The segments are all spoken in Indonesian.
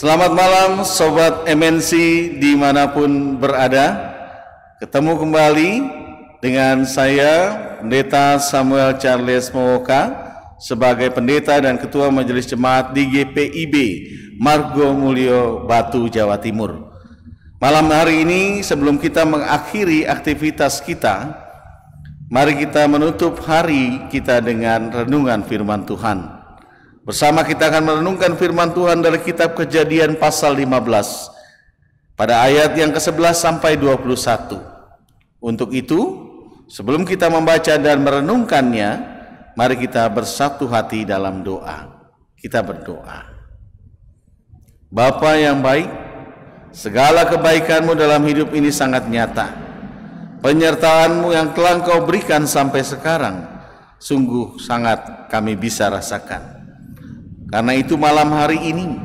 Selamat malam Sobat MNC dimanapun berada. Ketemu kembali dengan saya Pendeta Samuel Charles Mowoka sebagai Pendeta dan Ketua Majelis Jemaat di GPIB Margo Mulyo Batu, Jawa Timur. Malam hari ini sebelum kita mengakhiri aktivitas kita, mari kita menutup hari kita dengan renungan firman Tuhan. Bersama kita akan merenungkan firman Tuhan dari kitab Kejadian pasal 15 pada ayat yang ke-11 sampai 21. Untuk itu, sebelum kita membaca dan merenungkannya, mari kita bersatu hati dalam doa. Kita berdoa. Bapa yang baik, segala kebaikan-Mu dalam hidup ini sangat nyata. Penyertaan-Mu yang telah Engkau berikan sampai sekarang, sungguh sangat kami bisa rasakan. Karena itu malam hari ini,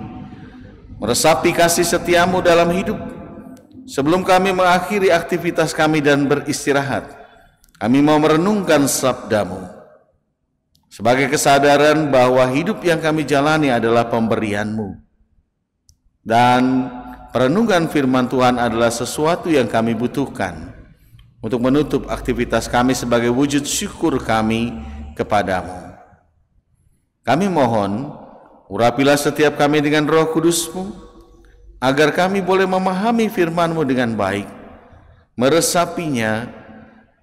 meresapi kasih setia-Mu dalam hidup, sebelum kami mengakhiri aktivitas kami dan beristirahat, kami mau merenungkan sabda-Mu. Sebagai kesadaran bahwa hidup yang kami jalani adalah pemberian-Mu. Dan perenungan firman Tuhan adalah sesuatu yang kami butuhkan untuk menutup aktivitas kami sebagai wujud syukur kami kepadamu. Kami mohon, urapilah setiap kami dengan Roh Kudus-Mu, agar kami boleh memahami firman-Mu dengan baik, meresapinya,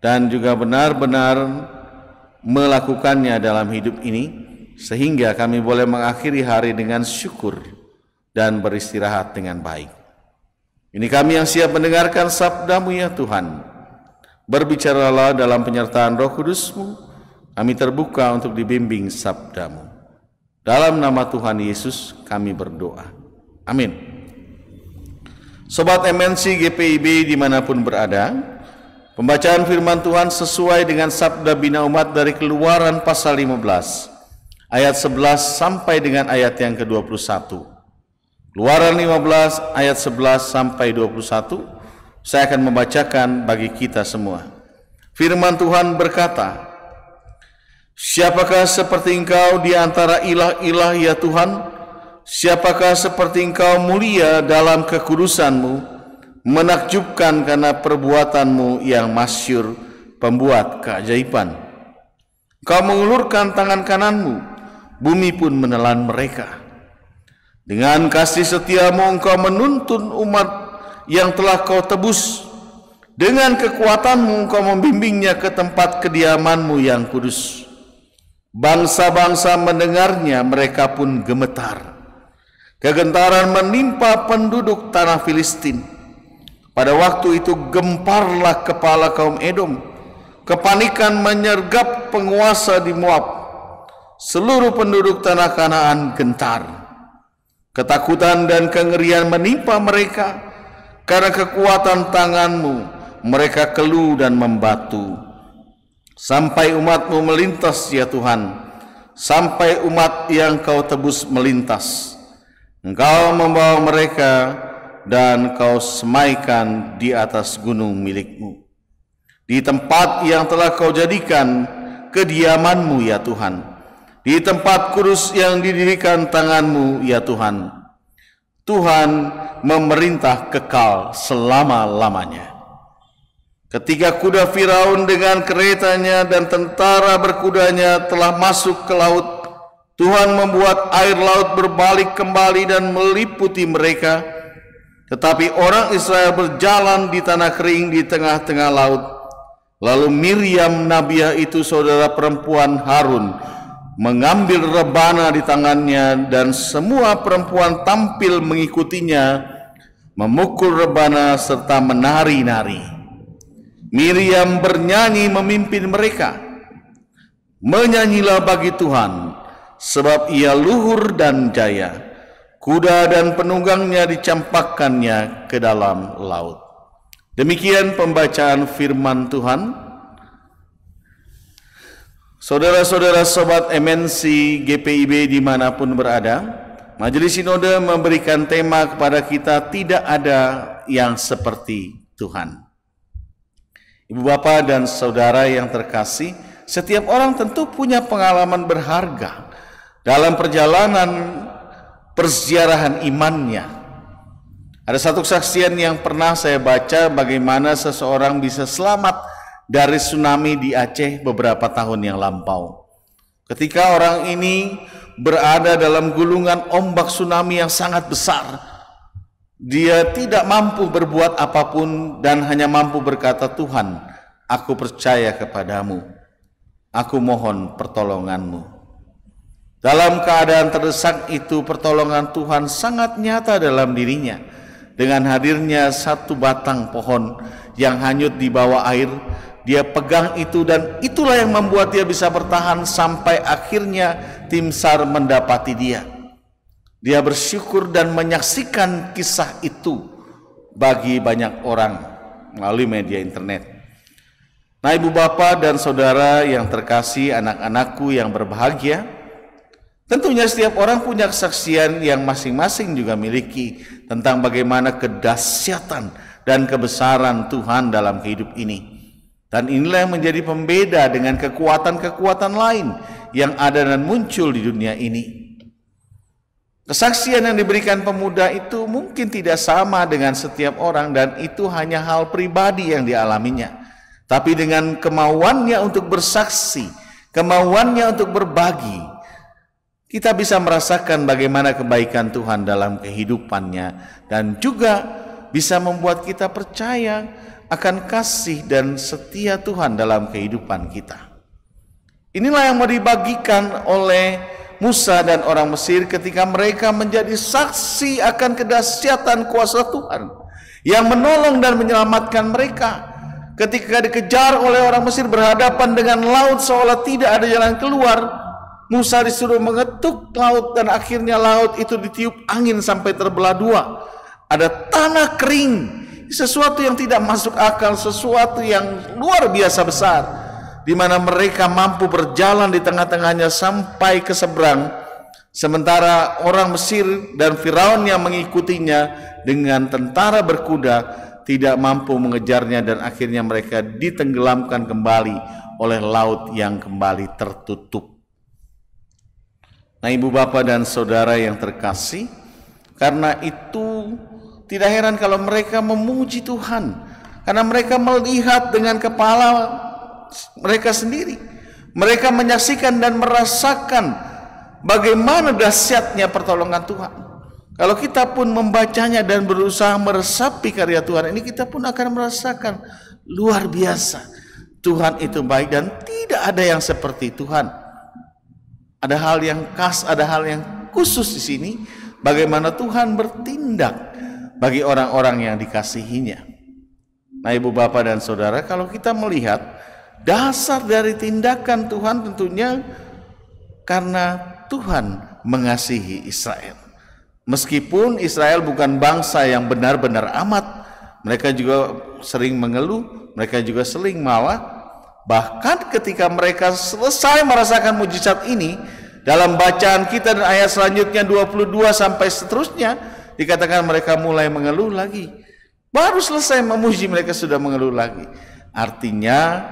dan juga benar-benar melakukannya dalam hidup ini, sehingga kami boleh mengakhiri hari dengan syukur dan beristirahat dengan baik. Ini kami yang siap mendengarkan sabda-Mu ya Tuhan. Berbicaralah dalam penyertaan Roh Kudus-Mu, kami terbuka untuk dibimbing sabda-Mu. Dalam nama Tuhan Yesus kami berdoa. Amin. Sobat MNC GPIB dimanapun berada, pembacaan firman Tuhan sesuai dengan sabda bina umat dari Keluaran pasal 15, ayat 11 sampai dengan ayat yang ke-21. Keluaran 15 ayat 11 sampai 21, saya akan membacakan bagi kita semua. Firman Tuhan berkata, "Siapakah seperti Engkau di antara ilah-ilah ya Tuhan? Siapakah seperti Engkau mulia dalam kekudusan-Mu, menakjubkan karena perbuatan-Mu yang masyhur, pembuat keajaiban. Engkau mengulurkan tangan kanan-Mu, bumi pun menelan mereka. Dengan kasih setia-Mu Engkau menuntun umat yang telah Kau tebus. Dengan kekuatan-Mu Engkau membimbingnya ke tempat kediaman-Mu yang kudus. Bangsa-bangsa mendengarnya, mereka pun gemetar. Kegentaran menimpa penduduk tanah Filistin. Pada waktu itu gemparlah kepala kaum Edom. Kepanikan menyergap penguasa di Moab. Seluruh penduduk tanah Kanaan gentar. Ketakutan dan kengerian menimpa mereka. Karena kekuatan tangan-Mu, mereka keluh dan membatu. Sampai umat-Mu melintas ya Tuhan, sampai umat yang Kau tebus melintas. Engkau membawa mereka dan Kau semaikan di atas gunung milik-Mu, di tempat yang telah Kau jadikan kediaman-Mu ya Tuhan, di tempat kudus yang didirikan tangan-Mu ya Tuhan. Tuhan memerintah kekal selama-lamanya. Ketika kuda Firaun dengan keretanya dan tentara berkudanya telah masuk ke laut, Tuhan membuat air laut berbalik kembali dan meliputi mereka. Tetapi orang Israel berjalan di tanah kering di tengah-tengah laut. Lalu Miriam nabiah itu saudara perempuan Harun mengambil rebana di tangannya, dan semua perempuan tampil mengikutinya, memukul rebana serta menari-nari. Miriam bernyanyi memimpin mereka. Menyanyilah bagi Tuhan, sebab Ia luhur dan jaya. Kuda dan penunggangnya dicampakkannya ke dalam laut. Demikian pembacaan firman Tuhan. Saudara-saudara sobat MNC GPIB dimanapun berada, Majelis Sinode memberikan tema kepada kita, tidak ada yang seperti Tuhan. Ibu bapak dan saudara yang terkasih, setiap orang tentu punya pengalaman berharga dalam perjalanan perziarahan imannya. Ada satu kesaksian yang pernah saya baca bagaimana seseorang bisa selamat dari tsunami di Aceh beberapa tahun yang lampau. Ketika orang ini berada dalam gulungan ombak tsunami yang sangat besar, dia tidak mampu berbuat apapun dan hanya mampu berkata, "Tuhan, aku percaya kepadamu. Aku mohon pertolonganmu." Dalam keadaan terdesak itu, pertolongan Tuhan sangat nyata dalam dirinya. Dengan hadirnya satu batang pohon yang hanyut di bawah air, dia pegang itu dan itulah yang membuat dia bisa bertahan sampai akhirnya tim SAR mendapati dia. Dia bersyukur dan menyaksikan kisah itu bagi banyak orang melalui media internet. Nah, ibu bapak dan saudara yang terkasih, anak-anakku yang berbahagia, tentunya setiap orang punya kesaksian yang masing-masing juga miliki tentang bagaimana kedahsyatan dan kebesaran Tuhan dalam hidup ini. Dan inilah yang menjadi pembeda dengan kekuatan-kekuatan lain yang ada dan muncul di dunia ini. Kesaksian yang diberikan pemuda itu mungkin tidak sama dengan setiap orang dan itu hanya hal pribadi yang dialaminya. Tapi dengan kemauannya untuk bersaksi, kemauannya untuk berbagi, kita bisa merasakan bagaimana kebaikan Tuhan dalam kehidupannya dan juga bisa membuat kita percaya akan kasih dan setia Tuhan dalam kehidupan kita. Inilah yang mau dibagikan oleh Musa dan orang Mesir ketika mereka menjadi saksi akan kedahsyatan kuasa Tuhan yang menolong dan menyelamatkan mereka. Ketika dikejar oleh orang Mesir berhadapan dengan laut seolah tidak ada jalan keluar, Musa disuruh mengetuk laut dan akhirnya laut itu ditiup angin sampai terbelah dua. Ada tanah kering, sesuatu yang tidak masuk akal, sesuatu yang luar biasa besar, di mana mereka mampu berjalan di tengah-tengahnya sampai ke seberang, sementara orang Mesir dan Firaun yang mengikutinya dengan tentara berkuda tidak mampu mengejarnya dan akhirnya mereka ditenggelamkan kembali oleh laut yang kembali tertutup. Nah, ibu bapak dan saudara yang terkasih, karena itu tidak heran kalau mereka memuji Tuhan, karena mereka melihat dengan kepala mereka sendiri. Mereka menyaksikan dan merasakan bagaimana dahsyatnya pertolongan Tuhan. Kalau kita pun membacanya dan berusaha meresapi karya Tuhan ini, kita pun akan merasakan luar biasa. Tuhan itu baik dan tidak ada yang seperti Tuhan. Ada hal yang khas, ada hal yang khusus di sini, bagaimana Tuhan bertindak bagi orang-orang yang dikasihinya. Nah, ibu bapak dan saudara, kalau kita melihat dasar dari tindakan Tuhan tentunya karena Tuhan mengasihi Israel. Meskipun Israel bukan bangsa yang benar-benar amat, mereka juga sering mengeluh, mereka juga sering marah. Bahkan ketika mereka selesai merasakan mujizat ini, dalam bacaan kita dan ayat selanjutnya 22 sampai seterusnya, dikatakan mereka mulai mengeluh lagi. Baru selesai memuji mereka sudah mengeluh lagi. Artinya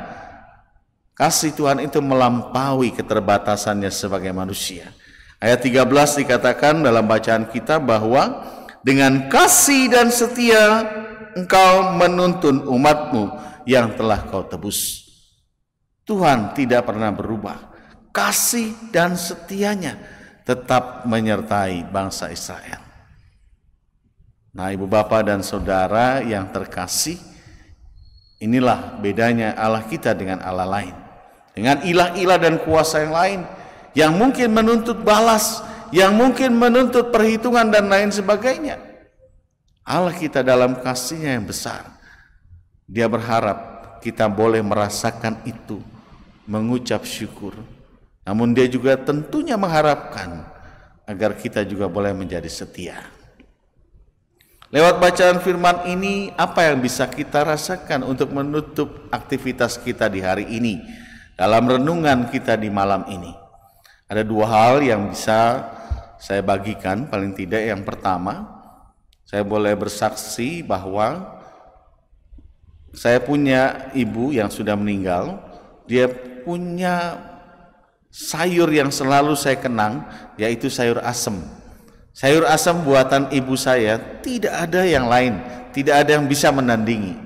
kasih Tuhan itu melampaui keterbatasannya sebagai manusia. Ayat 13 dikatakan dalam bacaan kita bahwa dengan kasih dan setia engkau menuntun umatmu yang telah kau tebus. Tuhan tidak pernah berubah. Kasih dan setianya tetap menyertai bangsa Israel. Nah, ibu bapak dan saudara yang terkasih, inilah bedanya Allah kita dengan Allah lain. Dengan ilah-ilah dan kuasa yang lain, yang mungkin menuntut balas, yang mungkin menuntut perhitungan dan lain sebagainya. Allah kita dalam kasihnya yang besar, Dia berharap kita boleh merasakan itu, mengucap syukur. Namun Dia juga tentunya mengharapkan agar kita juga boleh menjadi setia. Lewat bacaan firman ini, apa yang bisa kita rasakan untuk menutup aktivitas kita di hari ini, dalam renungan kita di malam ini? Ada dua hal yang bisa saya bagikan, paling tidak. Yang pertama, saya boleh bersaksi bahwa saya punya ibu yang sudah meninggal. Dia punya sayur yang selalu saya kenang, yaitu sayur asem. Sayur asam buatan ibu saya tidak ada yang lain, tidak ada yang bisa menandingi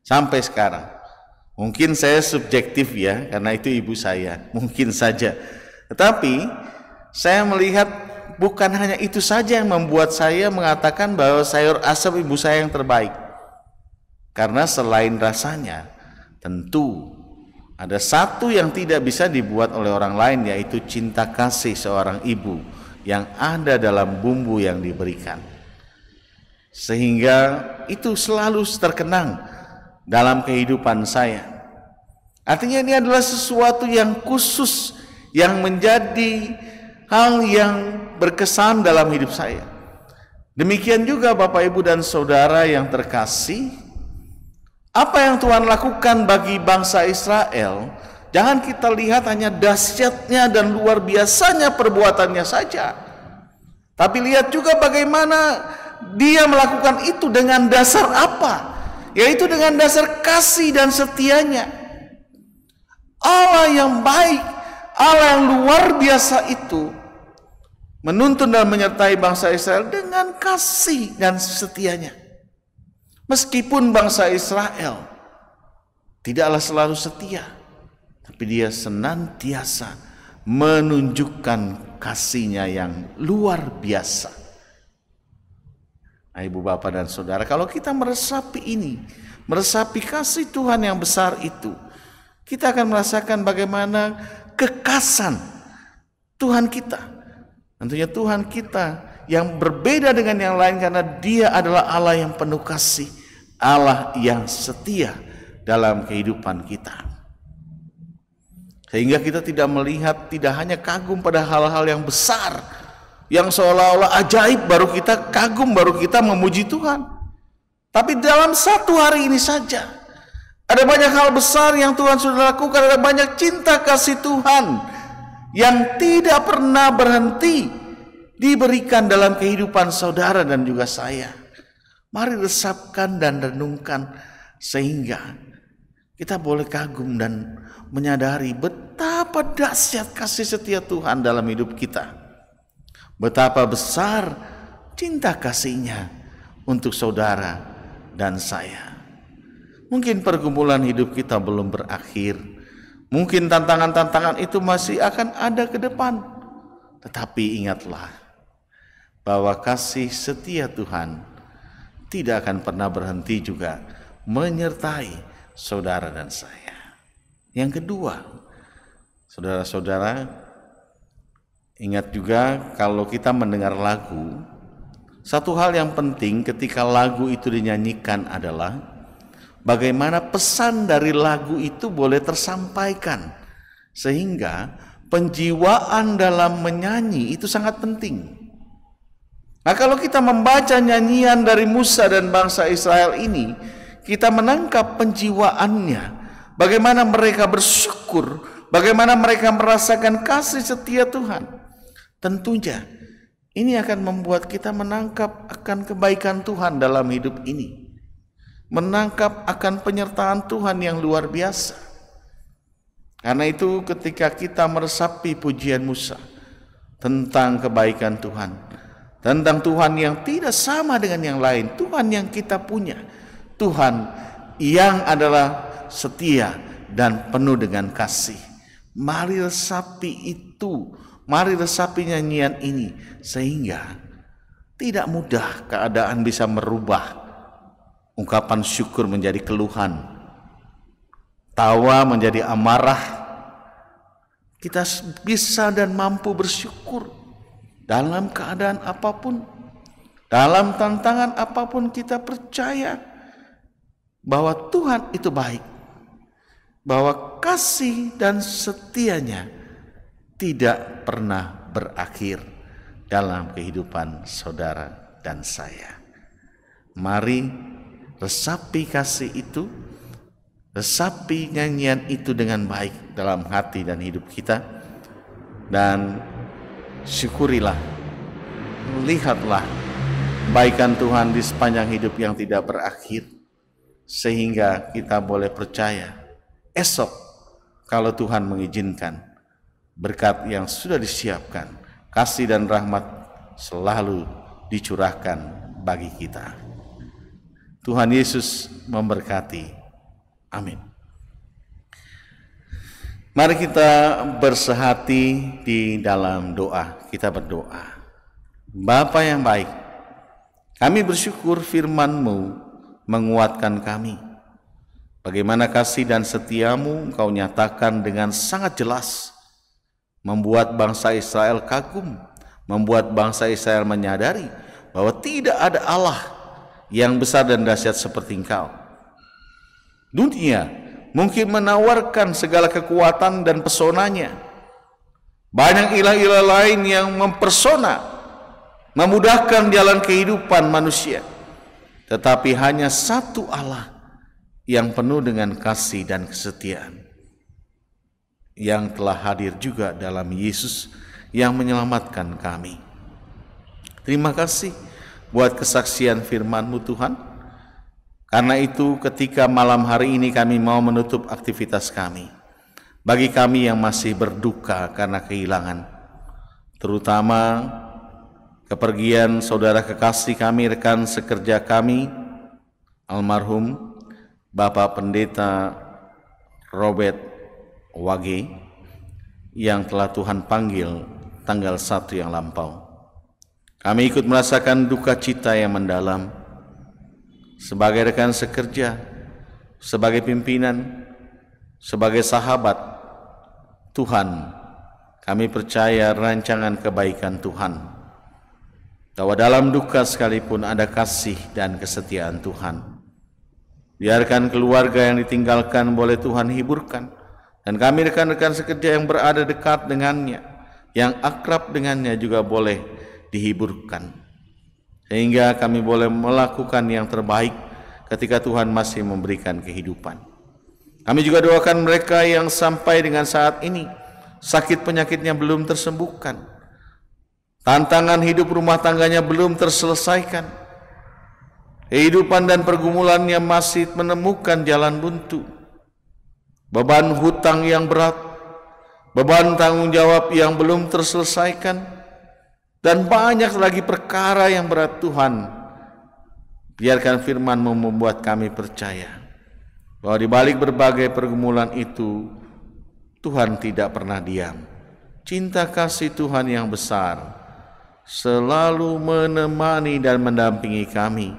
sampai sekarang. Mungkin saya subjektif ya, karena itu ibu saya, mungkin saja. Tetapi saya melihat bukan hanya itu saja yang membuat saya mengatakan bahwa sayur asam ibu saya yang terbaik. Karena selain rasanya, tentu ada satu yang tidak bisa dibuat oleh orang lain, yaitu cinta kasih seorang ibu yang ada dalam bumbu yang diberikan. Sehingga itu selalu terkenang dalam kehidupan saya. Artinya ini adalah sesuatu yang khusus, yang menjadi hal yang berkesan dalam hidup saya. Demikian juga Bapak Ibu dan Saudara yang terkasih, apa yang Tuhan lakukan bagi bangsa Israel, jangan kita lihat hanya dahsyatnya dan luar biasanya perbuatannya saja, tapi lihat juga bagaimana dia melakukan itu dengan dasar apa, yaitu dengan dasar kasih dan setianya. Allah yang baik, Allah yang luar biasa itu menuntun dan menyertai bangsa Israel dengan kasih dan setianya. Meskipun bangsa Israel tidaklah selalu setia, tapi dia senantiasa menunjukkan kasihnya yang luar biasa. Nah, Ibu Bapak dan Saudara, kalau kita meresapi ini, meresapi kasih Tuhan yang besar itu, kita akan merasakan bagaimana kekasan Tuhan kita. Tentunya Tuhan kita yang berbeda dengan yang lain karena dia adalah Allah yang penuh kasih, Allah yang setia dalam kehidupan kita. Sehingga kita tidak melihat, tidak hanya kagum pada hal-hal yang besar, yang seolah-olah ajaib baru kita kagum, baru kita memuji Tuhan. Tapi dalam satu hari ini saja, ada banyak hal besar yang Tuhan sudah lakukan, ada banyak cinta kasih Tuhan yang tidak pernah berhenti diberikan dalam kehidupan saudara dan juga saya. Mari resapkan dan renungkan sehingga kita boleh kagum dan menyadari betapa dahsyat kasih setia Tuhan dalam hidup kita. Betapa besar cinta kasih-Nya untuk saudara dan saya. Mungkin pergumulan hidup kita belum berakhir. Mungkin tantangan-tantangan itu masih akan ada ke depan. Tetapi ingatlah bahwa kasih setia Tuhan tidak akan pernah berhenti juga menyertai saudara dan saya. Yang kedua, saudara-saudara, ingat juga kalau kita mendengar lagu, satu hal yang penting ketika lagu itu dinyanyikan adalah bagaimana pesan dari lagu itu boleh tersampaikan, sehingga penjiwaan dalam menyanyi itu sangat penting. Nah, kalau kita membaca nyanyian dari Musa dan bangsa Israel ini, kita menangkap penjiwaannya, bagaimana mereka bersyukur, bagaimana mereka merasakan kasih setia Tuhan. Tentunya ini akan membuat kita menangkap akan kebaikan Tuhan dalam hidup ini, menangkap akan penyertaan Tuhan yang luar biasa. Karena itu ketika kita meresapi pujian Musa tentang kebaikan Tuhan, tentang Tuhan yang tidak sama dengan yang lain, Tuhan yang kita punya, Tuhan yang adalah setia dan penuh dengan kasih. Mari resapi itu, mari resapi nyanyian ini, sehingga tidak mudah keadaan bisa merubah ungkapan syukur menjadi keluhan, tawa menjadi amarah. Kita bisa dan mampu bersyukur dalam keadaan apapun, dalam tantangan apapun. Kita percaya bahwa Tuhan itu baik, bahwa kasih dan setianya tidak pernah berakhir dalam kehidupan saudara dan saya. Mari resapi kasih itu, resapi nyanyian itu dengan baik dalam hati dan hidup kita, dan syukurilah, lihatlah kebaikan Tuhan di sepanjang hidup yang tidak berakhir, sehingga kita boleh percaya esok kalau Tuhan mengizinkan, berkat yang sudah disiapkan, kasih dan rahmat selalu dicurahkan bagi kita. Tuhan Yesus memberkati. Amin. Mari kita bersehati di dalam doa. Kita berdoa. Bapa yang baik, kami bersyukur firman-Mu menguatkan kami. Bagaimana kasih dan setiamu Engkau nyatakan dengan sangat jelas, membuat bangsa Israel kagum, membuat bangsa Israel menyadari bahwa tidak ada Allah yang besar dan dahsyat seperti Engkau. Dunia mungkin menawarkan segala kekuatan dan pesonanya. Banyak ilah-ilah lain yang mempersona, memudahkan jalan kehidupan manusia. Tetapi hanya satu Allah yang penuh dengan kasih dan kesetiaan, yang telah hadir juga dalam Yesus yang menyelamatkan kami. Terima kasih buat kesaksian firman-Mu Tuhan. Karena itu ketika malam hari ini kami mau menutup aktivitas kami, bagi kami yang masih berduka karena kehilangan, terutama kepergian saudara kekasih kami, rekan sekerja kami, almarhum Bapak Pendeta Robert Wage, yang telah Tuhan panggil tanggal 1 yang lampau. Kami ikut merasakan duka cita yang mendalam. Sebagai rekan sekerja, sebagai pimpinan, sebagai sahabat Tuhan, kami percaya rancangan kebaikan Tuhan, bahwa dalam duka sekalipun ada kasih dan kesetiaan Tuhan. Biarkan keluarga yang ditinggalkan boleh Tuhan hiburkan, dan kami rekan-rekan sekerja yang berada dekat dengannya, yang akrab dengannya juga boleh dihiburkan, sehingga kami boleh melakukan yang terbaik ketika Tuhan masih memberikan kehidupan. Kami juga doakan mereka yang sampai dengan saat ini sakit penyakitnya belum tersembuhkan, tantangan hidup rumah tangganya belum terselesaikan, kehidupan dan pergumulannya masih menemukan jalan buntu, beban hutang yang berat, beban tanggung jawab yang belum terselesaikan, dan banyak lagi perkara yang berat. Tuhan, biarkan firman-Mu membuat kami percaya bahwa di balik berbagai pergumulan itu Tuhan tidak pernah diam. Cinta kasih Tuhan yang besar selalu menemani dan mendampingi kami,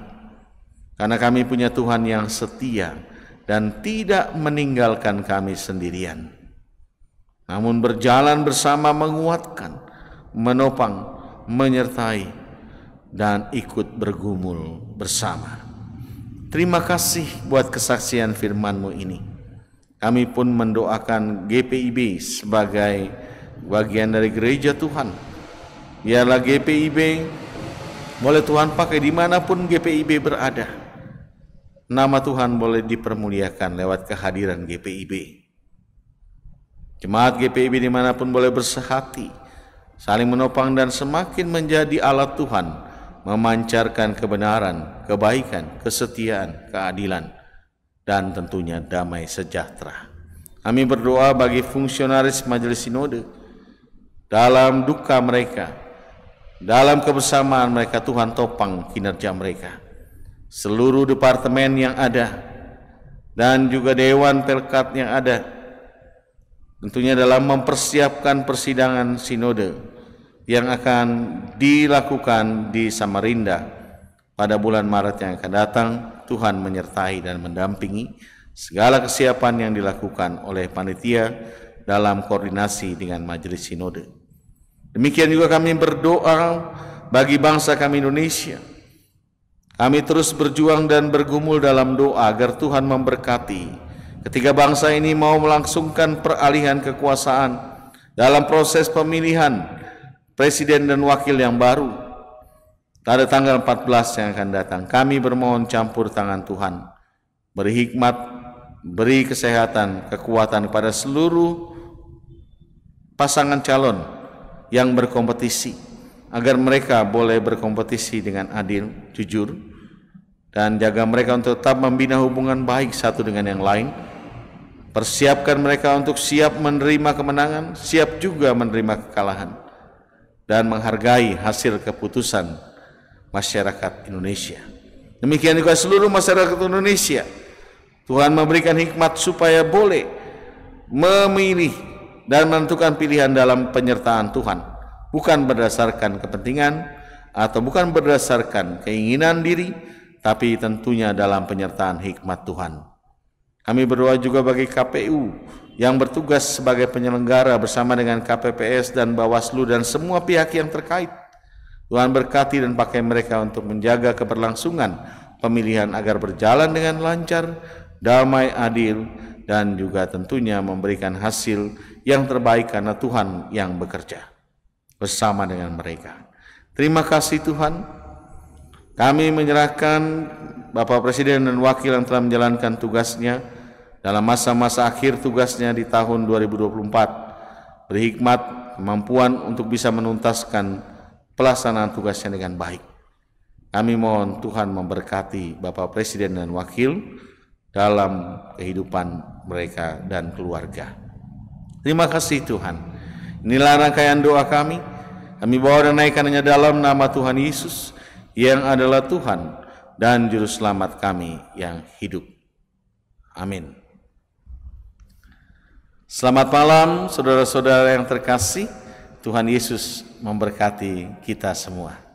karena kami punya Tuhan yang setia dan tidak meninggalkan kami sendirian, namun berjalan bersama, menguatkan, menopang, menyertai, dan ikut bergumul bersama. Terima kasih buat kesaksian firman-Mu ini. Kami pun mendoakan GPIB sebagai bagian dari gereja Tuhan. Biarlah GPIB boleh Tuhan pakai dimanapun GPIB berada. Nama Tuhan boleh dipermuliakan lewat kehadiran GPIB. Jemaat GPIB dimanapun boleh bersehati, saling menopang dan semakin menjadi alat Tuhan, memancarkan kebenaran, kebaikan, kesetiaan, keadilan, dan tentunya damai sejahtera. Kami berdoa bagi fungsionaris Majelis Sinode, dalam duka mereka, dalam kebersamaan mereka, Tuhan topang kinerja mereka. Seluruh departemen yang ada dan juga Dewan Pelkat yang ada, tentunya dalam mempersiapkan persidangan Sinode yang akan dilakukan di Samarinda pada bulan Maret yang akan datang. Tuhan menyertai dan mendampingi segala kesiapan yang dilakukan oleh panitia dalam koordinasi dengan Majelis Sinode. Demikian juga kami berdoa bagi bangsa kami Indonesia. Kami terus berjuang dan bergumul dalam doa agar Tuhan memberkati ketika bangsa ini mau melangsungkan peralihan kekuasaan dalam proses pemilihan presiden dan wakil yang baru pada tanggal 14 yang akan datang. Kami bermohon campur tangan Tuhan, beri hikmat, beri kesehatan, kekuatan kepada seluruh pasangan calon yang berkompetisi, agar mereka boleh berkompetisi dengan adil, jujur, dan jaga mereka untuk tetap membina hubungan baik satu dengan yang lain. Persiapkan mereka untuk siap menerima kemenangan, siap juga menerima kekalahan. dan menghargai hasil keputusan masyarakat Indonesia. Demikian juga seluruh masyarakat Indonesia. Tuhan memberikan hikmat supaya boleh memilih dan menentukan pilihan dalam penyertaan Tuhan, bukan berdasarkan kepentingan atau bukan berdasarkan keinginan diri, tapi tentunya dalam penyertaan hikmat Tuhan. Kami berdoa juga bagi KPU yang bertugas sebagai penyelenggara bersama dengan KPPS dan Bawaslu dan semua pihak yang terkait. Tuhan berkati dan pakai mereka untuk menjaga keberlangsungan pemilihan agar berjalan dengan lancar, damai, adil, dan juga tentunya memberikan hasil yang terbaik karena Tuhan yang bekerja bersama dengan mereka. Terima kasih Tuhan. Kami menyerahkan Bapak Presiden dan Wakil yang telah menjalankan tugasnya dalam masa-masa akhir tugasnya di tahun 2024, berhikmat, kemampuan untuk bisa menuntaskan pelaksanaan tugasnya dengan baik. Kami mohon Tuhan memberkati Bapak Presiden dan Wakil dalam kehidupan mereka dan keluarga. Terima kasih Tuhan. Inilah rangkaian doa kami. Kami bawa dan naikkan hanya dalam nama Tuhan Yesus yang adalah Tuhan dan Juru Selamat kami yang hidup. Amin. Selamat malam saudara-saudara yang terkasih. Tuhan Yesus memberkati kita semua.